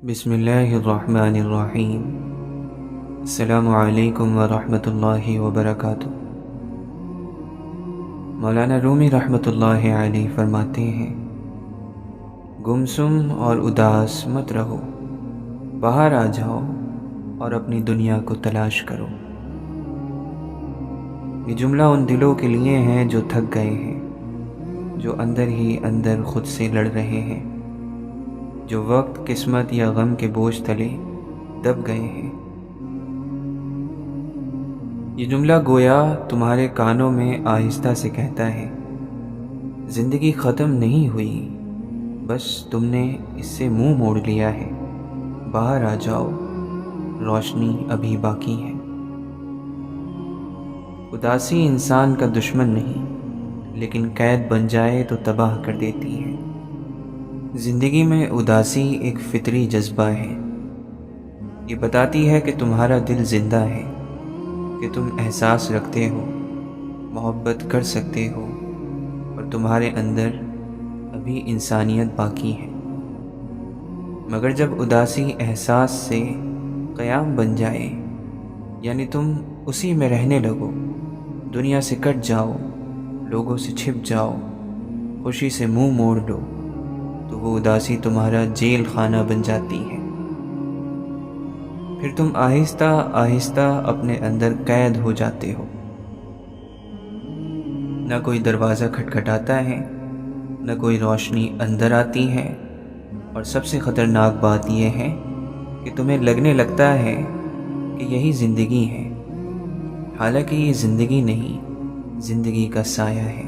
بسم اللہ الرحمن الرحیم۔ السلام علیکم ورحمۃ اللہ وبرکاتہ۔ مولانا رومی رحمۃ اللہ علیہ فرماتے ہیں، گمسم اور اداس مت رہو، باہر آ جاؤ اور اپنی دنیا کو تلاش کرو۔ یہ جملہ ان دلوں کے لیے ہیں جو تھک گئے ہیں، جو اندر ہی اندر خود سے لڑ رہے ہیں، جو وقت، قسمت یا غم کے بوجھ تلے دب گئے ہیں۔ یہ جملہ گویا تمہارے کانوں میں آہستہ سے کہتا ہے، زندگی ختم نہیں ہوئی، بس تم نے اس سے منہ موڑ لیا ہے، باہر آ جاؤ، روشنی ابھی باقی ہے۔ اداسی انسان کا دشمن نہیں، لیکن قید بن جائے تو تباہ کر دیتی ہے۔ زندگی میں اداسی ایک فطری جذبہ ہے، یہ بتاتی ہے کہ تمہارا دل زندہ ہے، کہ تم احساس رکھتے ہو، محبت کر سکتے ہو، اور تمہارے اندر ابھی انسانیت باقی ہے۔ مگر جب اداسی احساس سے قیام بن جائے، یعنی تم اسی میں رہنے لگو، دنیا سے کٹ جاؤ، لوگوں سے چھپ جاؤ، خوشی سے منہ موڑ لو، تو وہ اداسی تمہارا جیل خانہ بن جاتی ہے۔ پھر تم آہستہ آہستہ اپنے اندر قید ہو جاتے ہو۔ نہ کوئی دروازہ کھٹکھٹاتا ہے، نہ کوئی روشنی اندر آتی ہے، اور سب سے خطرناک بات یہ ہے کہ تمہیں لگنے لگتا ہے کہ یہی زندگی ہے، حالانکہ یہ زندگی نہیں، زندگی کا سایہ ہے۔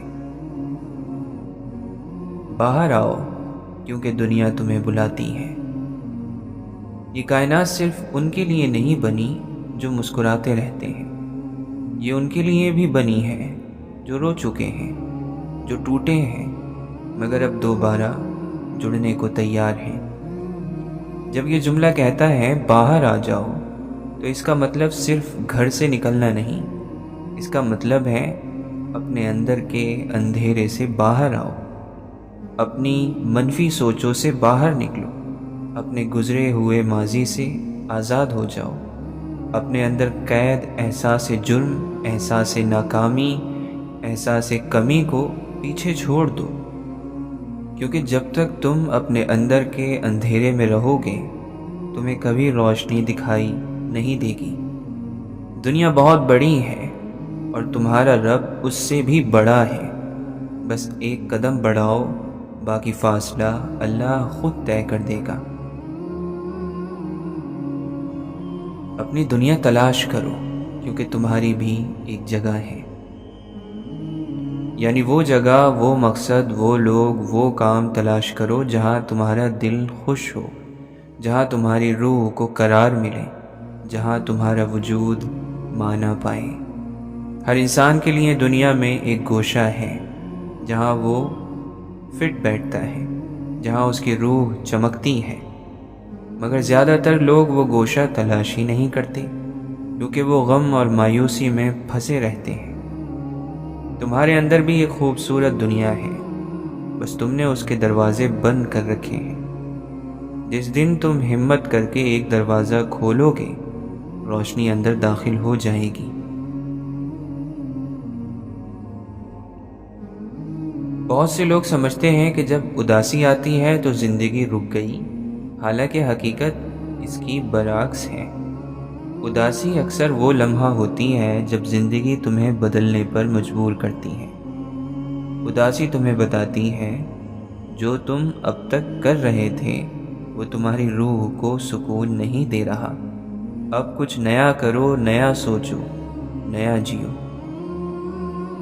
باہر آؤ، کیونکہ دنیا تمہیں بلاتی ہے۔ یہ کائنات صرف ان کے لیے نہیں بنی جو مسکراتے رہتے ہیں، یہ ان کے لیے بھی بنی ہے جو رو چکے ہیں، جو ٹوٹے ہیں مگر اب دوبارہ جڑنے کو تیار ہیں۔ جب یہ جملہ کہتا ہے باہر آ جاؤ، تو اس کا مطلب صرف گھر سے نکلنا نہیں، اس کا مطلب ہے اپنے اندر کے اندھیرے سے باہر آؤ، اپنی منفی سوچوں سے باہر نکلو، اپنے گزرے ہوئے ماضی سے آزاد ہو جاؤ، اپنے اندر قید احساس جرم، احساس ناکامی، احساس کمی کو پیچھے چھوڑ دو، کیونکہ جب تک تم اپنے اندر کے اندھیرے میں رہو گے، تمہیں کبھی روشنی دکھائی نہیں دے گی۔ دنیا بہت بڑی ہے اور تمہارا رب اس سے بھی بڑا ہے، بس ایک قدم بڑھاؤ، باقی فاصلہ اللہ خود طے کر دے گا۔ اپنی دنیا تلاش کرو، کیونکہ تمہاری بھی ایک جگہ ہے، یعنی وہ جگہ، وہ مقصد، وہ لوگ، وہ کام تلاش کرو جہاں تمہارا دل خوش ہو، جہاں تمہاری روح کو قرار ملے، جہاں تمہارا وجود معنی پائے۔ ہر انسان کے لیے دنیا میں ایک گوشہ ہے جہاں وہ فٹ بیٹھتا ہے، جہاں اس کی روح چمکتی ہے، مگر زیادہ تر لوگ وہ گوشہ تلاش ہی نہیں کرتے، کیونکہ وہ غم اور مایوسی میں پھنسے رہتے ہیں۔ تمہارے اندر بھی ایک خوبصورت دنیا ہے، بس تم نے اس کے دروازے بند کر رکھے ہیں۔ جس دن تم ہمت کر کے ایک دروازہ کھولو گے، روشنی اندر داخل ہو جائے گی۔ بہت سے لوگ سمجھتے ہیں کہ جب اداسی آتی ہے تو زندگی رک گئی، حالانکہ حقیقت اس کی برعکس ہے۔ اداسی اکثر وہ لمحہ ہوتی ہے جب زندگی تمہیں بدلنے پر مجبور کرتی ہے۔ اداسی تمہیں بتاتی ہے جو تم اب تک کر رہے تھے وہ تمہاری روح کو سکون نہیں دے رہا، اب کچھ نیا کرو، نیا سوچو، نیا جیو۔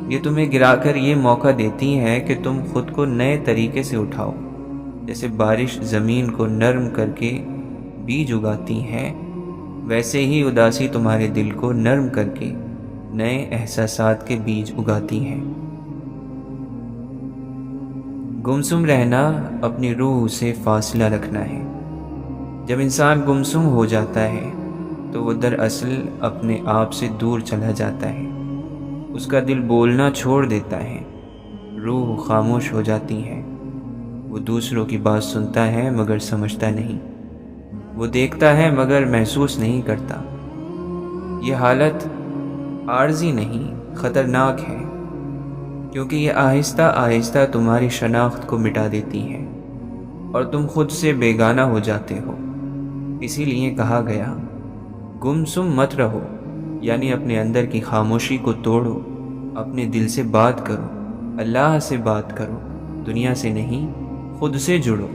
یہ تمہیں گرا کر یہ موقع دیتی ہے کہ تم خود کو نئے طریقے سے اٹھاؤ، جیسے بارش زمین کو نرم کر کے بیج اگاتی ہے، ویسے ہی اداسی تمہارے دل کو نرم کر کے نئے احساسات کے بیج اگاتی ہے۔ گمسم رہنا اپنی روح سے فاصلہ رکھنا ہے۔ جب انسان گمسم ہو جاتا ہے تو وہ دراصل اپنے آپ سے دور چلا جاتا ہے، اس کا دل بولنا چھوڑ دیتا ہے، روح خاموش ہو جاتی ہے، وہ دوسروں کی بات سنتا ہے مگر سمجھتا نہیں۔ وہ دیکھتا ہے مگر محسوس نہیں کرتا۔ یہ حالت عارضی نہیں، خطرناک ہے، کیونکہ یہ آہستہ آہستہ تمہاری شناخت کو مٹا دیتی ہے اور تم خود سے بیگانہ ہو جاتے ہو۔ اسی لیے کہا گیا، گم سم مت رہو، یعنی اپنے اندر کی خاموشی کو توڑو، اپنے دل سے بات کرو، اللہ سے بات کرو، دنیا سے نہیں، خود سے جڑو۔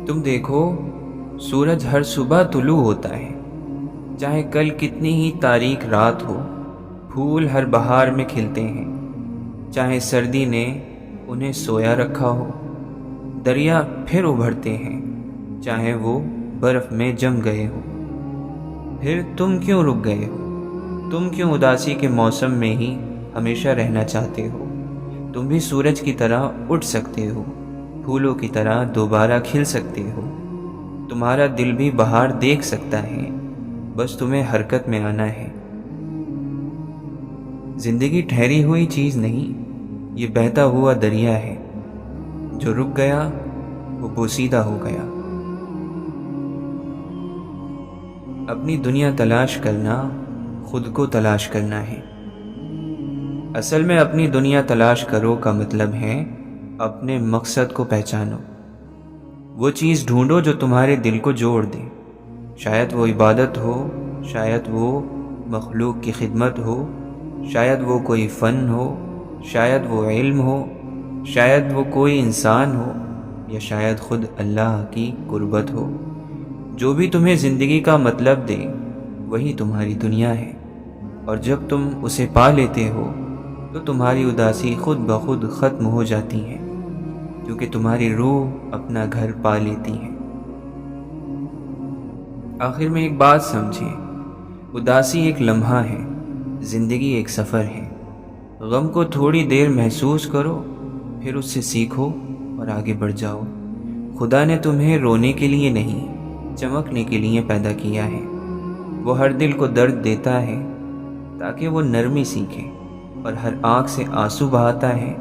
تم دیکھو، سورج ہر صبح طلوع ہوتا ہے، چاہے کل کتنی ہی تاریک رات ہو۔ پھول ہر بہار میں کھلتے ہیں، چاہے سردی نے انہیں سویا رکھا ہو۔ دریا پھر ابھرتے ہیں، چاہے وہ برف میں جم گئے ہو۔ پھر تم کیوں رک گئے ہو؟ تم کیوں اداسی کے موسم میں ہی ہمیشہ رہنا چاہتے ہو؟ تم بھی سورج کی طرح اٹھ سکتے ہو، پھولوں کی طرح دوبارہ کھل سکتے ہو۔ تمہارا دل بھی بہار دیکھ سکتا ہے، بس تمہیں حرکت میں آنا ہے۔ زندگی ٹھہری ہوئی چیز نہیں، یہ بہتا ہوا دریا ہے، جو رک گیا وہ بوسیدہ ہو گیا۔ اپنی دنیا تلاش کرنا خود کو تلاش کرنا ہے۔ اصل میں اپنی دنیا تلاش کرو کا مطلب ہے اپنے مقصد کو پہچانو۔ وہ چیز ڈھونڈو جو تمہارے دل کو جوڑ دے۔ شاید وہ عبادت ہو، شاید وہ مخلوق کی خدمت ہو، شاید وہ کوئی فن ہو، شاید وہ علم ہو، شاید وہ کوئی انسان ہو، یا شاید خود اللہ کی قربت ہو۔ جو بھی تمہیں زندگی کا مطلب دے وہی تمہاری دنیا ہے، اور جب تم اسے پا لیتے ہو تو تمہاری اداسی خود بخود ختم ہو جاتی ہے، کیونکہ تمہاری روح اپنا گھر پا لیتی ہے۔ آخر میں ایک بات سمجھیں، اداسی ایک لمحہ ہے، زندگی ایک سفر ہے۔ غم کو تھوڑی دیر محسوس کرو، پھر اس سے سیکھو اور آگے بڑھ جاؤ۔ خدا نے تمہیں رونے کے لیے نہیں، چمکنے کے لیے پیدا کیا ہے۔ وہ ہر دل کو درد دیتا ہے تاکہ وہ نرمی سیکھے، اور ہر آنکھ سے آنسو بہاتا ہے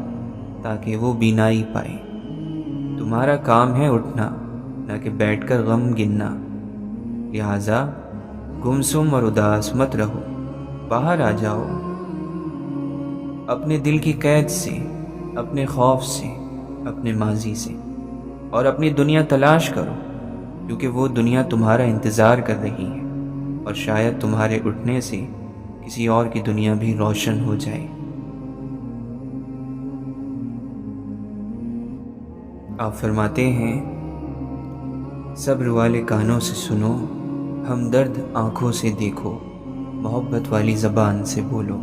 تاکہ وہ بینائی پائے۔ تمہارا کام ہے اٹھنا، نہ کہ بیٹھ کر غم گننا۔ لہٰذا گمسم اور اداس مت رہو، باہر آ جاؤ، اپنے دل کی قید سے، اپنے خوف سے، اپنے ماضی سے، اور اپنی دنیا تلاش کرو، کیونکہ وہ دنیا تمہارا انتظار کر رہی ہے، اور شاید تمہارے اٹھنے سے کسی اور کی دنیا بھی روشن ہو جائے۔ آپ فرماتے ہیں، صبر والے کانوں سے سنو، ہمدرد آنکھوں سے دیکھو، محبت والی زبان سے بولو۔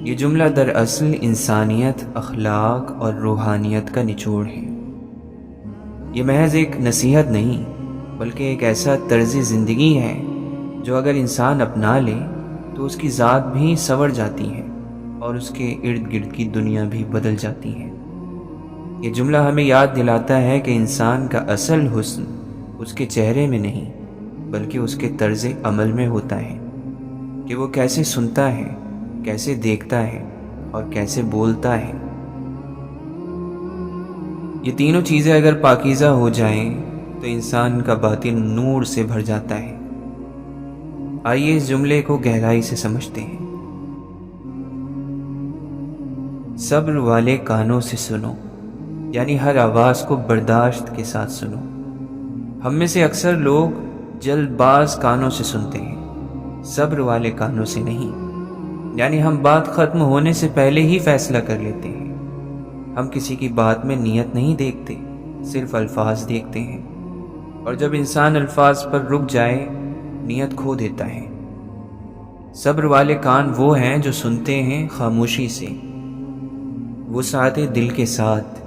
یہ جملہ دراصل انسانیت، اخلاق اور روحانیت کا نچوڑ ہے۔ یہ محض ایک نصیحت نہیں، بلکہ ایک ایسا طرز زندگی ہے جو اگر انسان اپنا لے تو اس کی ذات بھی سنور جاتی ہے اور اس کے ارد گرد کی دنیا بھی بدل جاتی ہے۔ یہ جملہ ہمیں یاد دلاتا ہے کہ انسان کا اصل حسن اس کے چہرے میں نہیں، بلکہ اس کے طرز عمل میں ہوتا ہے، کہ وہ کیسے سنتا ہے، کیسے دیکھتا ہے اور کیسے بولتا ہے۔ یہ تینوں چیزیں اگر پاکیزہ ہو جائیں تو انسان کا باطن نور سے بھر جاتا ہے۔ آئیے اس جملے کو گہرائی سے سمجھتے ہیں۔ صبر والے کانوں سے سنو، یعنی ہر آواز کو برداشت کے ساتھ سنو۔ ہم میں سے اکثر لوگ جلد باز کانوں سے سنتے ہیں، صبر والے کانوں سے نہیں، یعنی ہم بات ختم ہونے سے پہلے ہی فیصلہ کر لیتے ہیں۔ ہم کسی کی بات میں نیت نہیں دیکھتے، صرف الفاظ دیکھتے ہیں، اور جب انسان الفاظ پر رک جائے نیت کھو دیتا ہے۔ صبر والے کان وہ ہیں جو سنتے ہیں خاموشی سے، وہ سادے دل کے ساتھ،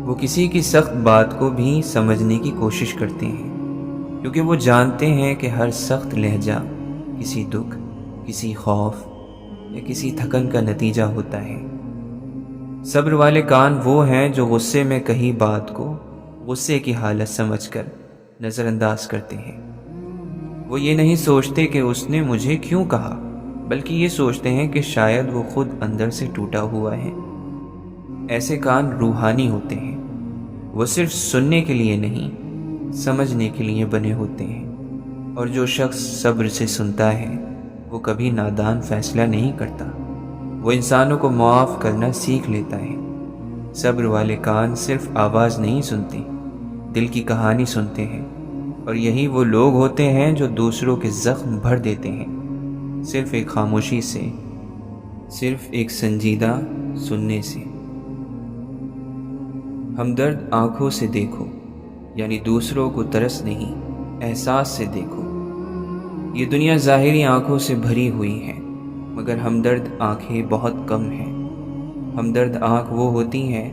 وہ کسی کی سخت بات کو بھی سمجھنے کی کوشش کرتے ہیں، کیونکہ وہ جانتے ہیں کہ ہر سخت لہجہ کسی دکھ، کسی خوف یا کسی تھکن کا نتیجہ ہوتا ہے۔ صبر والے کان وہ ہیں جو غصے میں کہی بات کو غصے کی حالت سمجھ کر نظر انداز کرتے ہیں۔ وہ یہ نہیں سوچتے کہ اس نے مجھے کیوں کہا، بلکہ یہ سوچتے ہیں کہ شاید وہ خود اندر سے ٹوٹا ہوا ہے۔ ایسے کان روحانی ہوتے ہیں، وہ صرف سننے کے لیے نہیں، سمجھنے کے لیے بنے ہوتے ہیں۔ اور جو شخص صبر سے سنتا ہے وہ کبھی نادان فیصلہ نہیں کرتا، وہ انسانوں کو معاف کرنا سیکھ لیتا ہے۔ صبر والے کان صرف آواز نہیں سنتے، دل کی کہانی سنتے ہیں، اور یہی وہ لوگ ہوتے ہیں جو دوسروں کے زخم بھر دیتے ہیں، صرف ایک خاموشی سے، صرف ایک سنجیدہ سننے سے۔ ہمدرد آنکھوں سے دیکھو، یعنی دوسروں کو ترس نہیں، احساس سے دیکھو۔ یہ دنیا ظاہری آنکھوں سے بھری ہوئی ہے، مگر ہمدرد آنکھیں بہت کم ہیں۔ ہمدرد آنکھ وہ ہوتی ہیں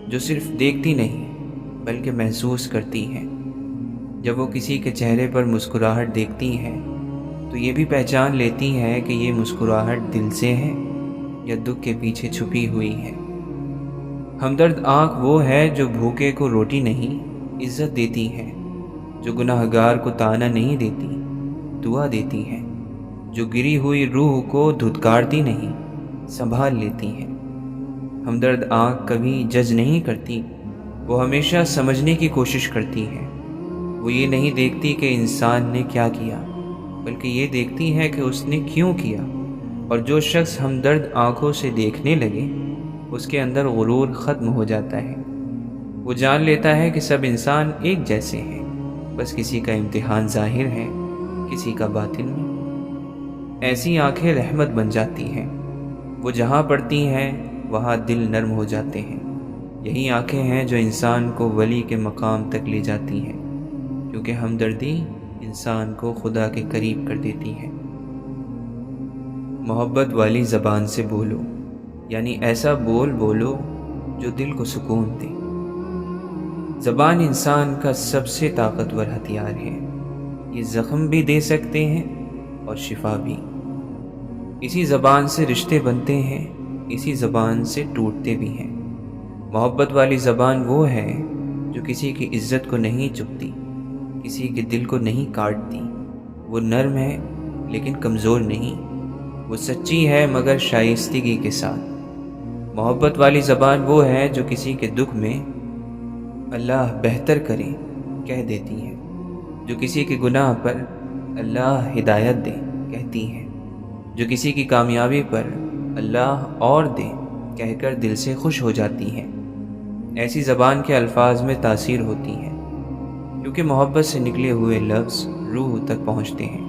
جو صرف دیکھتی نہیں بلکہ محسوس کرتی ہیں۔ جب وہ کسی کے چہرے پر مسکراہٹ دیکھتی ہیں تو یہ بھی پہچان لیتی ہے کہ یہ مسکراہٹ دل سے ہے یا دکھ کے پیچھے چھپی ہوئی ہے۔ ہمدرد آنکھ وہ ہے جو بھوکے کو روٹی نہیں عزت دیتی ہے، جو گناہ گار کو طعنہ نہیں دیتی دعا دیتی ہے، جو گری ہوئی روح کو دھتکارتی نہیں سنبھال لیتی ہے۔ ہمدرد آنکھ کبھی جج نہیں کرتی، وہ ہمیشہ سمجھنے کی کوشش کرتی ہے۔ وہ یہ نہیں دیکھتی کہ انسان نے کیا کیا، بلکہ یہ دیکھتی ہے کہ اس نے کیوں کیا۔ اور جو شخص ہمدرد آنکھوں سے دیکھنے لگے اس کے اندر غرور ختم ہو جاتا ہے۔ وہ جان لیتا ہے کہ سب انسان ایک جیسے ہیں، بس کسی کا امتحان ظاہر ہے، کسی کا باطن میں۔ ایسی آنکھیں رحمت بن جاتی ہیں، وہ جہاں پڑتی ہیں وہاں دل نرم ہو جاتے ہیں۔ یہی آنکھیں ہیں جو انسان کو ولی کے مقام تک لے جاتی ہیں، کیونکہ ہمدردی انسان کو خدا کے قریب کر دیتی ہے۔ محبت والی زبان سے بولو، یعنی ایسا بولو جو دل کو سکون دے۔ زبان انسان کا سب سے طاقتور ہتھیار ہے، یہ زخم بھی دے سکتے ہیں اور شفا بھی۔ اسی زبان سے رشتے بنتے ہیں، اسی زبان سے ٹوٹتے بھی ہیں۔ محبت والی زبان وہ ہے جو کسی کی عزت کو نہیں چبھتی، کسی کے دل کو نہیں کاٹتی۔ وہ نرم ہے لیکن کمزور نہیں، وہ سچی ہے مگر شائستگی کے ساتھ۔ محبت والی زبان وہ ہے جو کسی کے دکھ میں اللہ بہتر کرے کہہ دیتی ہے، جو کسی کے گناہ پر اللہ ہدایت دے کہتی ہے، جو کسی کی کامیابی پر اللہ اور دے کہہ کر دل سے خوش ہو جاتی ہے۔ ایسی زبان کے الفاظ میں تاثیر ہوتی ہے، کیونکہ محبت سے نکلے ہوئے لفظ روح تک پہنچتے ہیں،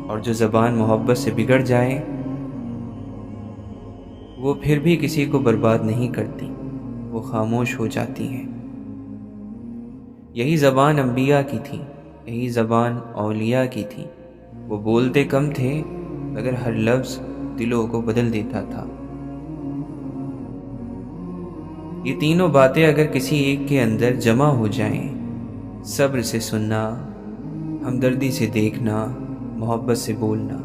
اور جو زبان محبت سے بگڑ جائے وہ پھر بھی کسی کو برباد نہیں کرتی، وہ خاموش ہو جاتی ہے۔ یہی زبان انبیاء کی تھی، یہی زبان اولیاء کی تھی۔ وہ بولتے کم تھے مگر ہر لفظ دلوں کو بدل دیتا تھا۔ یہ تینوں باتیں اگر کسی ایک کے اندر جمع ہو جائیں، صبر سے سننا، ہمدردی سے دیکھنا، محبت سے بولنا،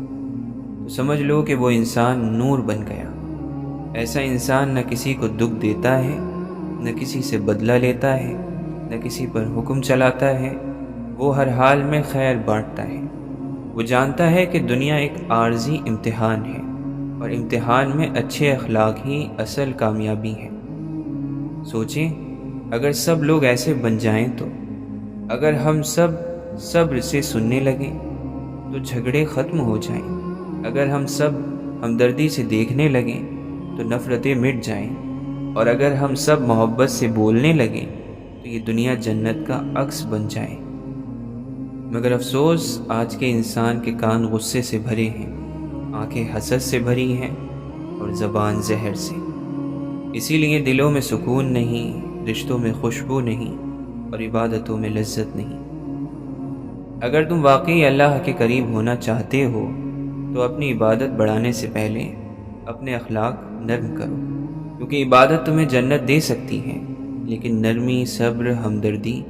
تو سمجھ لو کہ وہ انسان نور بن گیا۔ ایسا انسان نہ کسی کو دکھ دیتا ہے، نہ کسی سے بدلہ لیتا ہے، نہ کسی پر حکم چلاتا ہے، وہ ہر حال میں خیر بانٹتا ہے۔ وہ جانتا ہے کہ دنیا ایک عارضی امتحان ہے، اور امتحان میں اچھے اخلاق ہی اصل کامیابی ہے۔ سوچیں، اگر سب لوگ ایسے بن جائیں تو، اگر ہم سب صبر سے سننے لگیں تو جھگڑے ختم ہو جائیں، اگر ہم سب ہمدردی سے دیکھنے لگیں تو نفرتیں مٹ جائیں، اور اگر ہم سب محبت سے بولنے لگیں تو یہ دنیا جنت کا عکس بن جائے۔ مگر افسوس، آج کے انسان کے کان غصے سے بھرے ہیں، آنکھیں حسد سے بھری ہیں اور زبان زہر سے۔ اسی لیے دلوں میں سکون نہیں، رشتوں میں خوشبو نہیں، اور عبادتوں میں لذت نہیں۔ اگر تم واقعی اللہ کے قریب ہونا چاہتے ہو تو اپنی عبادت بڑھانے سے پہلے اپنے اخلاق نرم کرو، کیونکہ عبادت تمہیں جنت دے سکتی ہے، لیکن نرمی، صبر، ہمدردی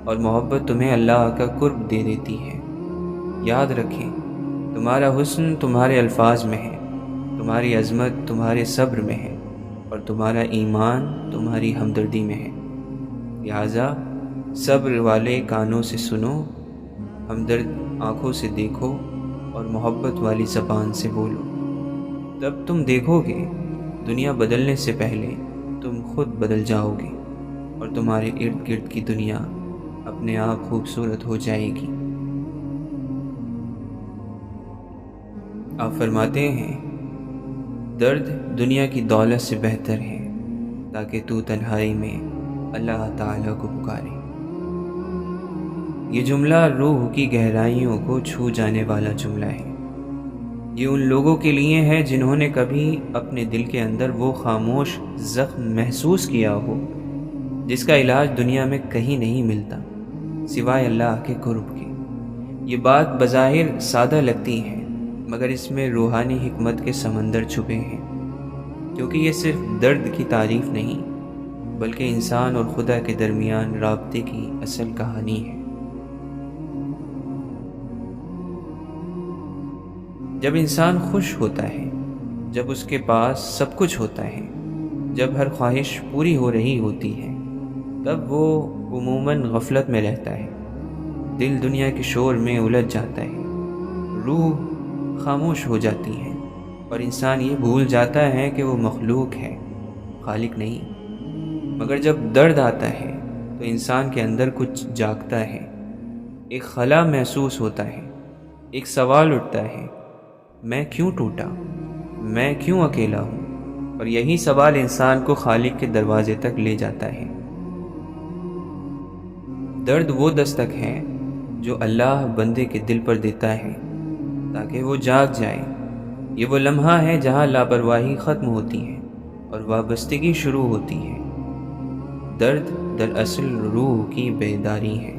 اور محبت تمہیں اللہ کا قرب دے دیتی ہے۔ یاد رکھیں، تمہارا حسن تمہارے الفاظ میں ہے، تمہاری عظمت تمہارے صبر میں ہے، اور تمہارا ایمان تمہاری ہمدردی میں ہے۔ لہٰذا صبر والے کانوں سے سنو، ہمدرد آنکھوں سے دیکھو، اور محبت والی زبان سے بولو۔ تب تم دیکھو گے دنیا بدلنے سے پہلے تم خود بدل جاؤ گے اور تمہارے ارد گرد کی دنیا اپنے آپ خوبصورت ہو جائے گی۔ آپ فرماتے ہیں درد دنیا کی دولت سے بہتر ہے تاکہ تو تنہائی میں اللہ تعالیٰ کو پکارے۔ یہ جملہ روح کی گہرائیوں کو چھو جانے والا جملہ ہے۔ یہ ان لوگوں کے لیے ہے جنہوں نے کبھی اپنے دل کے اندر وہ خاموش زخم محسوس کیا ہو جس کا علاج دنیا میں کہیں نہیں ملتا سوائے اللہ کے قرب کے۔ یہ بات بظاہر سادہ لگتی ہے مگر اس میں روحانی حکمت کے سمندر چھپے ہیں، کیونکہ یہ صرف درد کی تعریف نہیں بلکہ انسان اور خدا کے درمیان رابطے کی اصل کہانی ہے۔ جب انسان خوش ہوتا ہے، جب اس کے پاس سب کچھ ہوتا ہے، جب ہر خواہش پوری ہو رہی ہوتی ہے، تب وہ عموماً غفلت میں رہتا ہے، دل دنیا کے شور میں الجھ جاتا ہے، روح خاموش ہو جاتی ہے اور انسان یہ بھول جاتا ہے کہ وہ مخلوق ہے، خالق نہیں۔ مگر جب درد آتا ہے تو انسان کے اندر کچھ جاگتا ہے، ایک خلا محسوس ہوتا ہے، ایک سوال اٹھتا ہے، میں کیوں ٹوٹا؟ میں کیوں اکیلا ہوں؟ اور یہی سوال انسان کو خالق کے دروازے تک لے جاتا ہے۔ درد وہ دستک ہے جو اللہ بندے کے دل پر دیتا ہے تاکہ وہ جاگ جائے۔ یہ وہ لمحہ ہے جہاں لاپرواہی ختم ہوتی ہے اور وابستگی شروع ہوتی ہے۔ درد دراصل روح کی بیداری ہے۔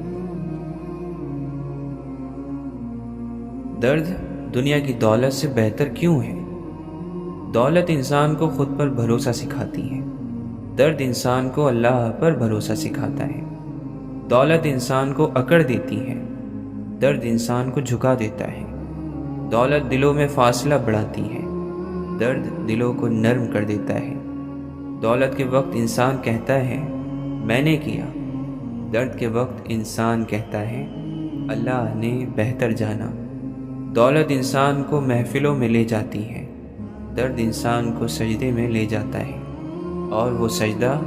درد دنیا کی دولت سے بہتر کیوں ہے؟ دولت انسان کو خود پر بھروسہ سکھاتی ہے، درد انسان کو اللہ پر بھروسہ سکھاتا ہے۔ دولت انسان کو اکڑ دیتی ہے، درد انسان کو جھکا دیتا ہے۔ دولت دلوں میں فاصلہ بڑھاتی ہے، درد دلوں کو نرم کر دیتا ہے۔ دولت کے وقت انسان کہتا ہے میں نے کیا، درد کے وقت انسان کہتا ہے اللہ نے بہتر جانا۔ دولت انسان کو محفلوں میں لے جاتی ہے، درد انسان کو سجدے میں لے جاتا ہے، اور وہ سجدہ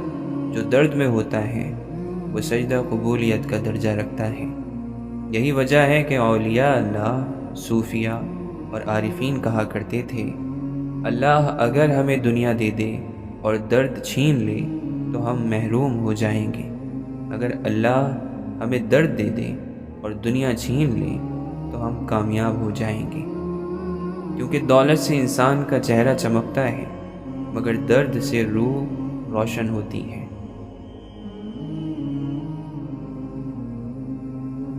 جو درد میں ہوتا ہے وہ سجدہ قبولیت کا درجہ رکھتا ہے۔ یہی وجہ ہے کہ اولیاء اللہ، صوفیاء اور عارفین کہا کرتے تھے اللہ اگر ہمیں دنیا دے دے اور درد چھین لے تو ہم محروم ہو جائیں گے، اگر اللہ ہمیں درد دے دے اور دنیا چھین لے تو ہم کامیاب ہو جائیں گے۔ کیونکہ دولت سے انسان کا چہرہ چمکتا ہے مگر درد سے روح روشن ہوتی ہے۔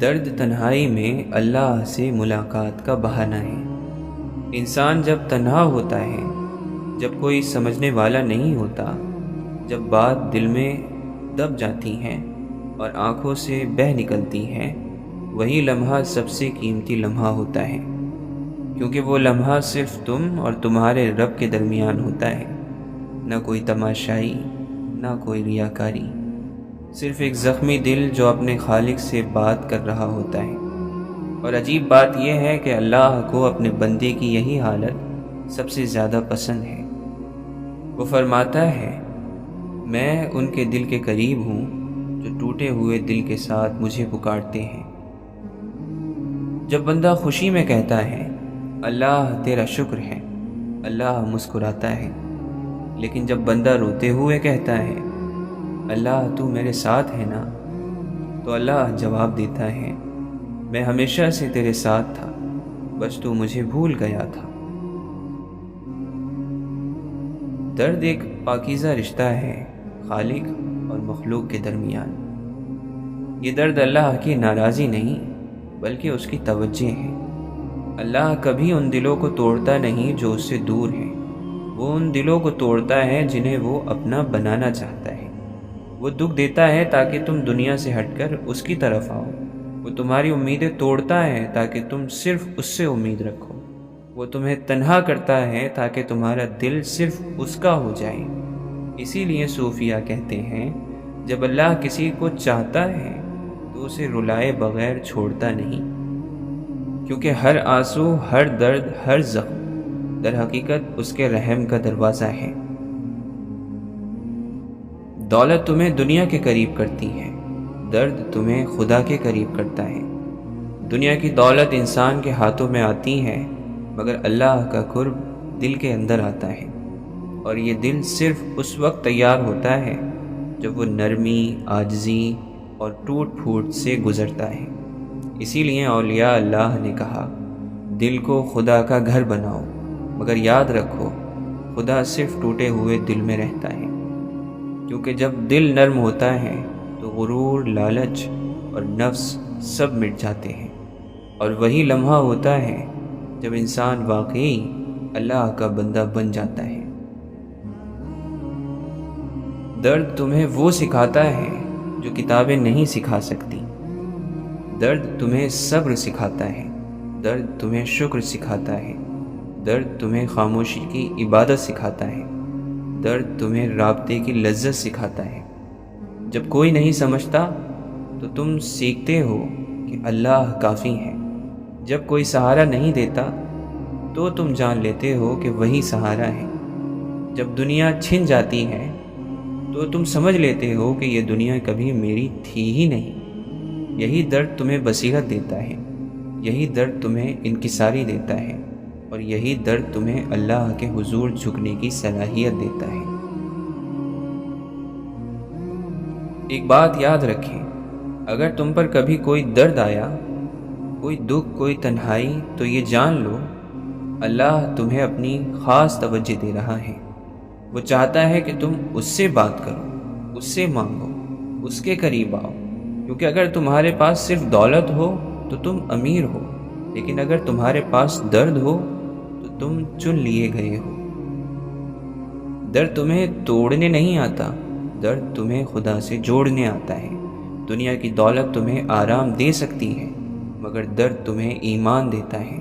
درد تنہائی میں اللہ سے ملاقات کا بہانہ ہے۔ انسان جب تنہا ہوتا ہے، جب کوئی سمجھنے والا نہیں ہوتا، جب بات دل میں دب جاتی ہے اور آنکھوں سے بہہ نکلتی ہے، وہی لمحہ سب سے قیمتی لمحہ ہوتا ہے، کیونکہ وہ لمحہ صرف تم اور تمہارے رب کے درمیان ہوتا ہے، نہ کوئی تماشائی، نہ کوئی ریاکاری، صرف ایک زخمی دل جو اپنے خالق سے بات کر رہا ہوتا ہے۔ اور عجیب بات یہ ہے کہ اللہ کو اپنے بندے کی یہی حالت سب سے زیادہ پسند ہے۔ وہ فرماتا ہے میں ان کے دل کے قریب ہوں جو ٹوٹے ہوئے دل کے ساتھ مجھے پکارتے ہیں۔ جب بندہ خوشی میں کہتا ہے اللہ تیرا شکر ہے، اللہ مسکراتا ہے، لیکن جب بندہ روتے ہوئے کہتا ہے اللہ تو میرے ساتھ ہے نا، تو اللہ جواب دیتا ہے میں ہمیشہ سے تیرے ساتھ تھا، بس تو مجھے بھول گیا تھا۔ درد ایک پاکیزہ رشتہ ہے خالق اور مخلوق کے درمیان۔ یہ درد اللہ کی ناراضی نہیں بلکہ اس کی توجہ ہے۔ اللہ کبھی ان دلوں کو توڑتا نہیں جو اس سے دور ہیں، وہ ان دلوں کو توڑتا ہے جنہیں وہ اپنا بنانا چاہتا ہے۔ وہ دکھ دیتا ہے تاکہ تم دنیا سے ہٹ کر اس کی طرف آؤ، وہ تمہاری امیدیں توڑتا ہے تاکہ تم صرف اس سے امید رکھو، وہ تمہیں تنہا کرتا ہے تاکہ تمہارا دل صرف اس کا ہو جائے۔ اسی لیے صوفیاء کہتے ہیں جب اللہ کسی کو چاہتا ہے تو اسے رلائے بغیر چھوڑتا نہیں، کیونکہ ہر آنسو، ہر درد، ہر زخم در حقیقت اس کے رحم کا دروازہ ہے۔ دولت تمہیں دنیا کے قریب کرتی ہے، درد تمہیں خدا کے قریب کرتا ہے۔ دنیا کی دولت انسان کے ہاتھوں میں آتی ہے، مگر اللہ کا قرب دل کے اندر آتا ہے، اور یہ دل صرف اس وقت تیار ہوتا ہے جب وہ نرمی، عاجزی اور ٹوٹ پھوٹ سے گزرتا ہے۔ اسی لیے اولیاء اللہ نے کہا، دل کو خدا کا گھر بناؤ، مگر یاد رکھو خدا صرف ٹوٹے ہوئے دل میں رہتا ہے، کیونکہ جب دل نرم ہوتا ہے تو غرور، لالچ اور نفس سب مٹ جاتے ہیں، اور وہی لمحہ ہوتا ہے جب انسان واقعی اللہ کا بندہ بن جاتا ہے۔ درد تمہیں وہ سکھاتا ہے جو کتابیں نہیں سکھا سکتی۔ درد تمہیں صبر سکھاتا ہے، درد تمہیں شکر سکھاتا ہے، درد تمہیں خاموشی کی عبادت سکھاتا ہے، درد تمہیں رابطے کی لذت سکھاتا ہے۔ جب کوئی نہیں سمجھتا تو تم سیکھتے ہو کہ اللہ کافی ہے۔ جب کوئی سہارا نہیں دیتا تو تم جان لیتے ہو کہ وہی سہارا ہے۔ جب دنیا چھن جاتی ہے تو تم سمجھ لیتے ہو کہ یہ دنیا کبھی میری تھی ہی نہیں۔ یہی درد تمہیں بصیرت دیتا ہے، یہی درد تمہیں انکساری دیتا ہے، اور یہی درد تمہیں اللہ کے حضور جھکنے کی صلاحیت دیتا ہے۔ ایک بات یاد رکھیں، اگر تم پر کبھی کوئی درد آیا، کوئی دکھ، کوئی تنہائی، تو یہ جان لو اللہ تمہیں اپنی خاص توجہ دے رہا ہے۔ وہ چاہتا ہے کہ تم اس سے بات کرو، اس سے مانگو، اس کے قریب آؤ، کیونکہ اگر تمہارے پاس صرف دولت ہو تو تم امیر ہو، لیکن اگر تمہارے پاس درد ہو تو تم چن لیے گئے ہو۔ درد تمہیں توڑنے نہیں آتا، درد تمہیں خدا سے جوڑنے آتا ہے۔ دنیا کی دولت تمہیں آرام دے سکتی ہے، مگر درد تمہیں ایمان دیتا ہے۔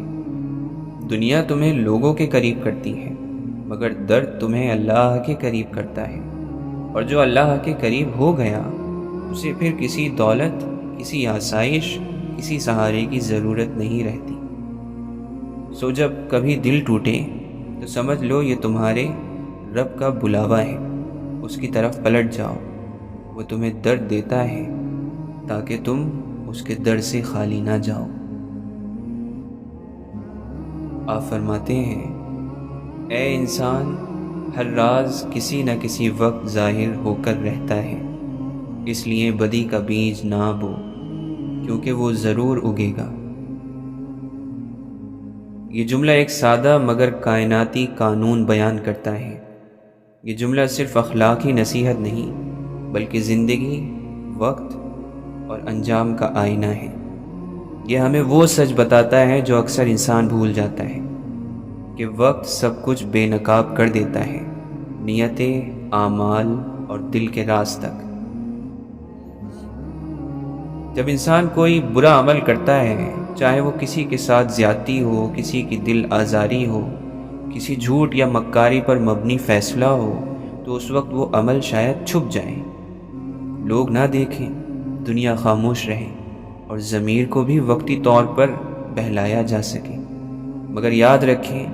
دنیا تمہیں لوگوں کے قریب کرتی ہے، مگر درد تمہیں اللہ کے قریب کرتا ہے، اور جو اللہ کے قریب ہو گیا اسے پھر کسی دولت، کسی آسائش، کسی سہارے کی ضرورت نہیں رہتی۔ سو جب کبھی دل ٹوٹے تو سمجھ لو یہ تمہارے رب کا بلاوا ہے، اس کی طرف پلٹ جاؤ۔ وہ تمہیں درد دیتا ہے تاکہ تم اس کے در سے خالی نہ جاؤ۔ آپ فرماتے ہیں، اے انسان، ہر راز کسی نہ کسی وقت ظاہر ہو کر رہتا ہے، اس لیے بدی کا بیج نہ بو، کیونکہ وہ ضرور اگے گا۔ یہ جملہ ایک سادہ مگر کائناتی قانون بیان کرتا ہے۔ یہ جملہ صرف اخلاقی نصیحت نہیں، بلکہ زندگی، وقت اور انجام کا آئینہ ہے۔ یہ ہمیں وہ سچ بتاتا ہے جو اکثر انسان بھول جاتا ہے، کہ وقت سب کچھ بے نقاب کر دیتا ہے، نیتیں، اعمال اور دل کے راز تک۔ جب انسان کوئی برا عمل کرتا ہے، چاہے وہ کسی کے ساتھ زیادتی ہو، کسی کی دل آزاری ہو، کسی جھوٹ یا مکاری پر مبنی فیصلہ ہو، تو اس وقت وہ عمل شاید چھپ جائے، لوگ نہ دیکھیں، دنیا خاموش رہے، اور ضمیر کو بھی وقتی طور پر بہلایا جا سکے۔ مگر یاد رکھیں،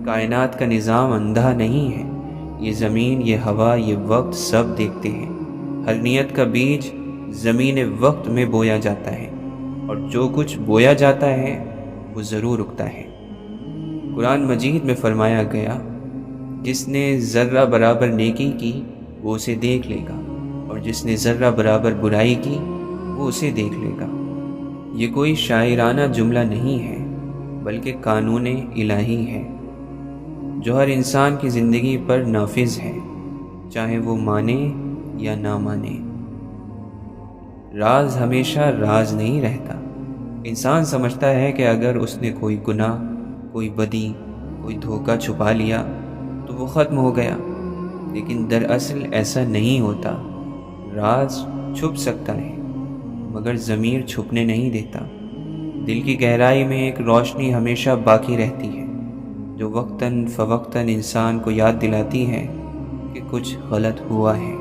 کائنات کا نظام اندھا نہیں ہے۔ یہ زمین، یہ ہوا، یہ وقت سب دیکھتے ہیں۔ ہر نیت کا بیج زمین وقت میں بویا جاتا ہے، اور جو کچھ بویا جاتا ہے وہ ضرور اگتا ہے۔ قرآن مجید میں فرمایا گیا، جس نے ذرہ برابر نیکی کی وہ اسے دیکھ لے گا، اور جس نے ذرہ برابر برائی کی وہ اسے دیکھ لے گا۔ یہ کوئی شاعرانہ جملہ نہیں ہے، بلکہ قانون الہی ہے، جو ہر انسان کی زندگی پر نافذ ہے، چاہے وہ مانے یا نہ مانے۔ راز ہمیشہ راز نہیں رہتا۔ انسان سمجھتا ہے کہ اگر اس نے کوئی گناہ، کوئی بدی، کوئی دھوکہ چھپا لیا تو وہ ختم ہو گیا، لیکن دراصل ایسا نہیں ہوتا۔ راز چھپ سکتا ہے، مگر ضمیر چھپنے نہیں دیتا۔ دل کی گہرائی میں ایک روشنی ہمیشہ باقی رہتی ہے، جو وقتاً فوقتاً انسان کو یاد دلاتی ہے کہ کچھ غلط ہوا ہے۔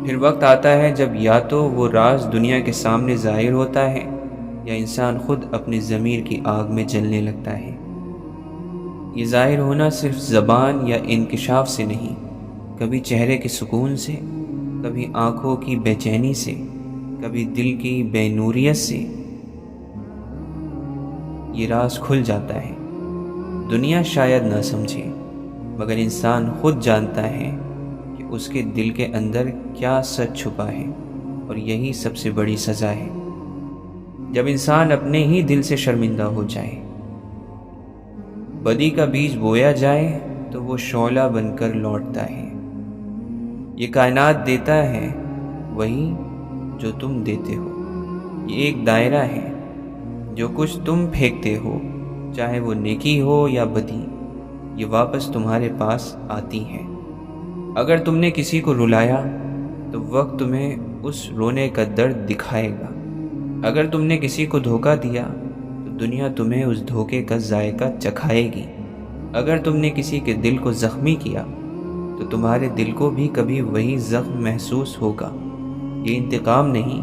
پھر وقت آتا ہے جب یا تو وہ راز دنیا کے سامنے ظاہر ہوتا ہے، یا انسان خود اپنی ضمیر کی آگ میں جلنے لگتا ہے۔ یہ ظاہر ہونا صرف زبان یا انکشاف سے نہیں، کبھی چہرے کے سکون سے، کبھی آنکھوں کی بے چینی سے، کبھی دل کی بے نوریت سے یہ راز کھل جاتا ہے۔ دنیا شاید نہ سمجھے، مگر انسان خود جانتا ہے کہ اس کے دل کے اندر کیا سچ چھپا ہے، اور یہی سب سے بڑی سزا ہے۔ جب انسان اپنے ہی دل سے شرمندہ ہو جائے، بدی کا بیج بویا جائے تو وہ شعلہ بن کر لوٹتا ہے۔ یہ کائنات دیتا ہے وہی جو تم دیتے ہو۔ یہ ایک دائرہ ہے، جو کچھ تم پھینکتے ہو، چاہے وہ نیکی ہو یا بدی، یہ واپس تمہارے پاس آتی ہے۔ اگر تم نے کسی کو رلایا تو وقت تمہیں اس رونے کا درد دکھائے گا۔ اگر تم نے کسی کو دھوکہ دیا تو دنیا تمہیں اس دھوکے کا ذائقہ چکھائے گی۔ اگر تم نے کسی کے دل کو زخمی کیا تو تمہارے دل کو بھی کبھی وہی زخم محسوس ہوگا۔ یہ انتقام نہیں،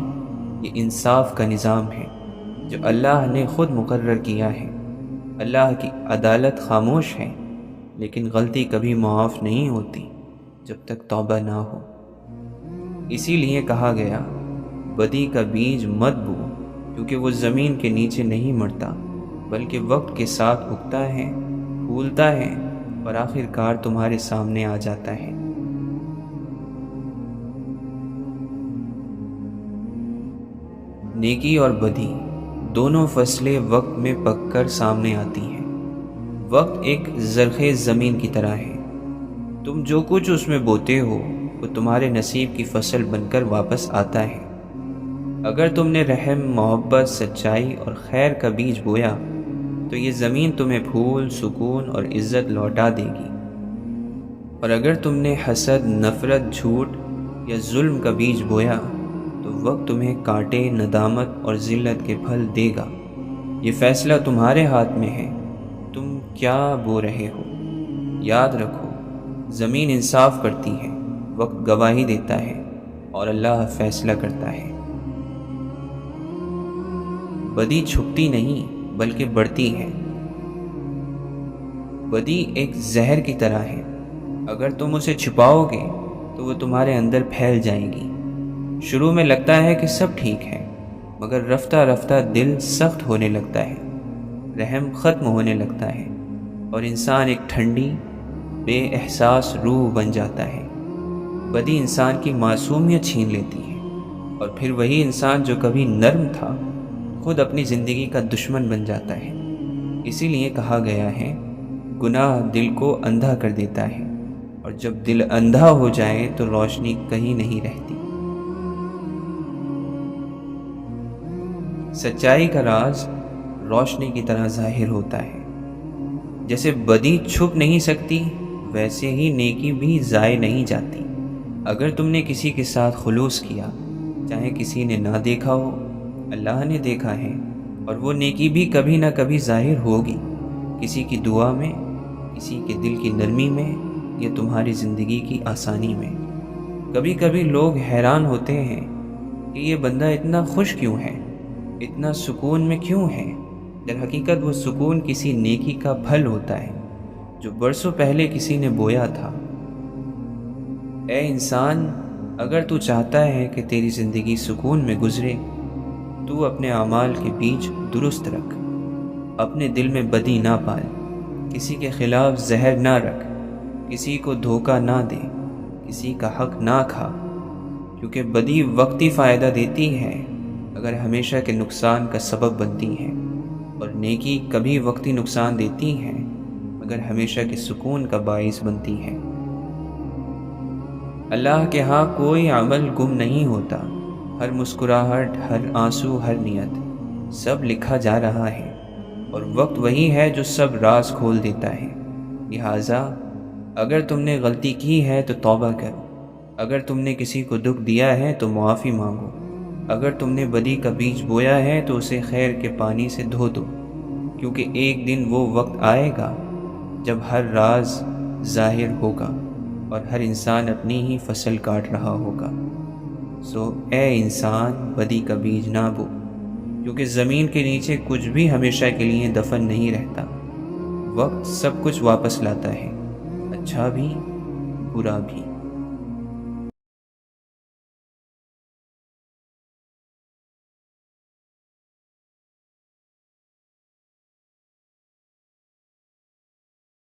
یہ انصاف کا نظام ہے جو اللہ نے خود مقرر کیا ہے۔ اللہ کی عدالت خاموش ہے، لیکن غلطی کبھی معاف نہیں ہوتی جب تک توبہ نہ ہو۔ اسی لیے کہا گیا، بدی کا بیج مت بو، کیونکہ وہ زمین کے نیچے نہیں مرتا، بلکہ وقت کے ساتھ اگتا ہے، پھولتا ہے، اور آخر کار تمہارے سامنے آ جاتا ہے۔ نیکی اور بدی دونوں فصلیں وقت میں پک کر سامنے آتی ہیں۔ وقت ایک زرخیز زمین کی طرح ہے، تم جو کچھ اس میں بوتے ہو وہ تمہارے نصیب کی فصل بن کر واپس آتا ہے۔ اگر تم نے رحم، محبت، سچائی اور خیر کا بیج بویا تو یہ زمین تمہیں پھول، سکون اور عزت لوٹا دے گی، اور اگر تم نے حسد، نفرت، جھوٹ یا ظلم کا بیج بویا تو وقت تمہیں کانٹے، ندامت اور ذلت کے پھل دے گا۔ یہ فیصلہ تمہارے ہاتھ میں ہے، تم کیا بو رہے ہو۔ یاد رکھو، زمین انصاف کرتی ہے، وقت گواہی دیتا ہے، اور اللہ فیصلہ کرتا ہے۔ بدی چھپتی نہیں بلکہ بڑھتی ہے۔ بدی ایک زہر کی طرح ہے، اگر تم اسے چھپاؤ گے تو وہ تمہارے اندر پھیل جائے گی۔ شروع میں لگتا ہے کہ سب ٹھیک ہے، مگر رفتہ رفتہ دل سخت ہونے لگتا ہے، رحم ختم ہونے لگتا ہے، اور انسان ایک ٹھنڈی، بے احساس روح بن جاتا ہے۔ بدی انسان کی معصومیت چھین لیتی ہے، اور پھر وہی انسان جو کبھی نرم تھا خود اپنی زندگی کا دشمن بن جاتا ہے۔ اسی لیے کہا گیا ہے، گناہ دل کو اندھا کر دیتا ہے، اور جب دل اندھا ہو جائے تو روشنی کہیں نہیں رہتی۔ سچائی کا راز روشنی کی طرح ظاہر ہوتا ہے۔ جیسے بدی چھپ نہیں سکتی، ویسے ہی نیکی بھی ضائع نہیں جاتی۔ اگر تم نے کسی کے ساتھ خلوص کیا، چاہے کسی نے نہ دیکھا ہو، اللہ نے دیکھا ہے، اور وہ نیکی بھی کبھی نہ کبھی ظاہر ہوگی، کسی کی دعا میں، کسی کے دل کی نرمی میں، یا تمہاری زندگی کی آسانی میں۔ کبھی کبھی لوگ حیران ہوتے ہیں کہ یہ بندہ اتنا خوش کیوں ہے، اتنا سکون میں کیوں ہے۔ در حقیقت وہ سکون کسی نیکی کا پھل ہوتا ہے جو برسوں پہلے کسی نے بویا تھا۔ اے انسان، اگر تو چاہتا ہے کہ تیری زندگی سکون میں گزرے تو اپنے اعمال کے بیج درست رکھ، اپنے دل میں بدی نہ پال، کسی کے خلاف زہر نہ رکھ، کسی کو دھوکہ نہ دے، کسی کا حق نہ کھا، کیونکہ بدی وقتی فائدہ دیتی ہے اگر ہمیشہ کے نقصان کا سبب بنتی ہے، اور نیکی کبھی وقتی نقصان دیتی ہے مگر ہمیشہ کے سکون کا باعث بنتی ہے۔ اللہ کے ہاں کوئی عمل گم نہیں ہوتا، ہر مسکراہٹ، ہر آنسو، ہر نیت، سب لکھا جا رہا ہے، اور وقت وہی ہے جو سب راز کھول دیتا ہے۔ لہٰذا اگر تم نے غلطی کی ہے تو توبہ کرو، اگر تم نے کسی کو دکھ دیا ہے تو معافی مانگو، اگر تم نے بدی کا بیج بویا ہے تو اسے خیر کے پانی سے دھو دو، کیونکہ ایک دن وہ وقت آئے گا جب ہر راز ظاہر ہوگا اور ہر انسان اپنی ہی فصل کاٹ رہا ہوگا۔ سو اے انسان، بدی کا بیج نہ بو، کیونکہ زمین کے نیچے کچھ بھی ہمیشہ کے لیے دفن نہیں رہتا۔ وقت سب کچھ واپس لاتا ہے، اچھا بھی، برا بھی۔